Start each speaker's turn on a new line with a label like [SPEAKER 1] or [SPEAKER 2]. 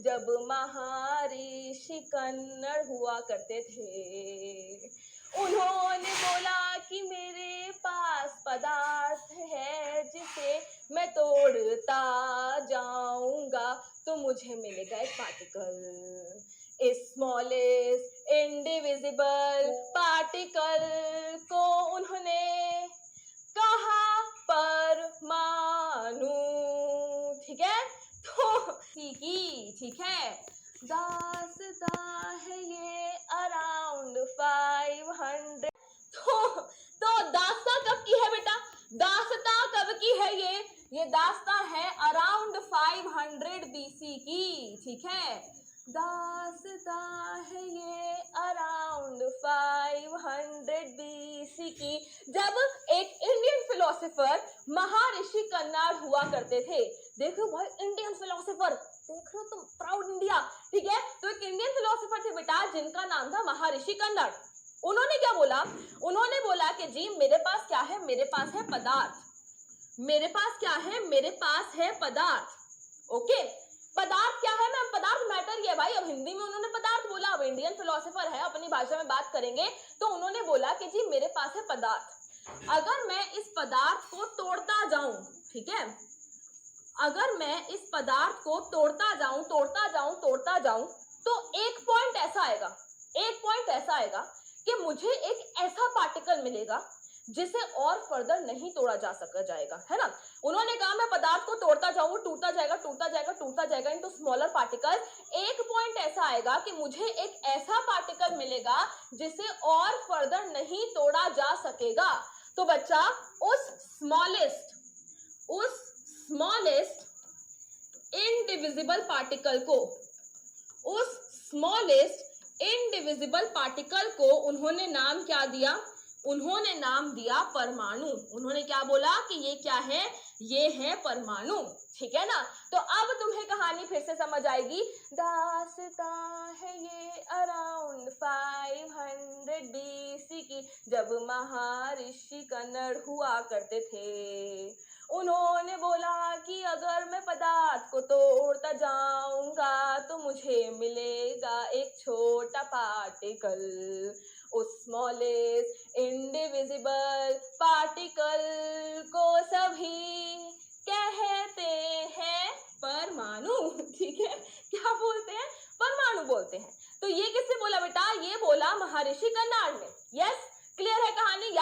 [SPEAKER 1] जब महर्षि कन्नड़ हुआ करते थे। उन्होंने बोला कि मेरे पास पदार्थ है जिसे मैं तोड़ता जाऊंगा तो मुझे मिलेगा एक पार्टिकल। स्मॉलेस्ट इंडिविजिबल पार्टिकल को उन्होंने कहा परमाणु। ठीक है, तो ठीक है, दास्ता है ये अराउंड 500। तो दास्ता कब की है बेटा? दास्ता कब की है? ये दास्ता है अराउंड 500 बीसी की। ठीक है, दास्ता है ये अराउंड 500 बीसी की, जब एक इंडियन फिलोसोफर महर्षि कन्नड़ हुआ करते थे। देखो भाई, इंडियन फिलोसोफर, देख रहे हो तुम, प्राउड इंडिया। ठीक है, तो एक इंडियन फिलोसोफर थे बेटा जिनका नाम था महर्षि कन्नड़। उन्होंने क्या बोला? उन्होंने बोला कि जी मेरे पास क्या है? मेरे पास है पदार्थ। मेरे पास क्या है? मेरे पास है पदार्थ। ओके, पदार्थ क्या है? मैं पदार्थ मैटर ही है भाई। अब हिंदी में उन्होंने पदार्थ बोला, अब इंडियन फिलोसोफर है, अपनी भाषा में बात करेंगे, तो उन्होंने बोला कि जी मेरे पास है पदार्थ। अगर मैं इस पदार्थ को तोड़ता जाऊं, ठीक है, अगर मैं इस पदार्थ को तोड़ता जाऊं तो एक पॉइंट ऐसा आएगा कि मुझे एक ऐसा पार्टिकल मिलेगा जिसे और फर्दर नहीं तोड़ा जा सका जाएगा, है ना। उन्होंने कहा मैं पदार्थ को तोड़ता जाऊं, वो टूटता जाएगा इनटू स्मॉलर पार्टिकल। एक पॉइंट ऐसा आएगा कि मुझे एक ऐसा पार्टिकल मिलेगा जिसे और फर्दर नहीं तोड़ा जा सकेगा। तो बच्चा उस स्मॉलेस्ट इंडिविजिबल पार्टिकल को उन्होंने नाम क्या दिया? उन्होंने नाम दिया परमाणु। उन्होंने क्या बोला कि ये क्या है? ये है परमाणु। ठीक है ना। तो अब तुम्हें कहानी फिर से समझ आएगी। दास्ता है ये अराउंड 500 बीसी की, जब महर्षि कन्नड़ हुआ करते थे। उन्होंने बोला कि अगर मैं पदार्थ को तोड़ता जाऊंगा तो मुझे मिलेगा एक छोटा पार्टिकल। उस स्मॉलेस्ट इंडिविजिबल पार्टिकल को सभी कहते हैं परमाणु। ठीक है, क्या बोलते हैं? परमाणु बोलते हैं। तो ये किसने बोला बेटा? ये बोला महर्षि कन्नड़ ने। यस, क्लियर है कहानी?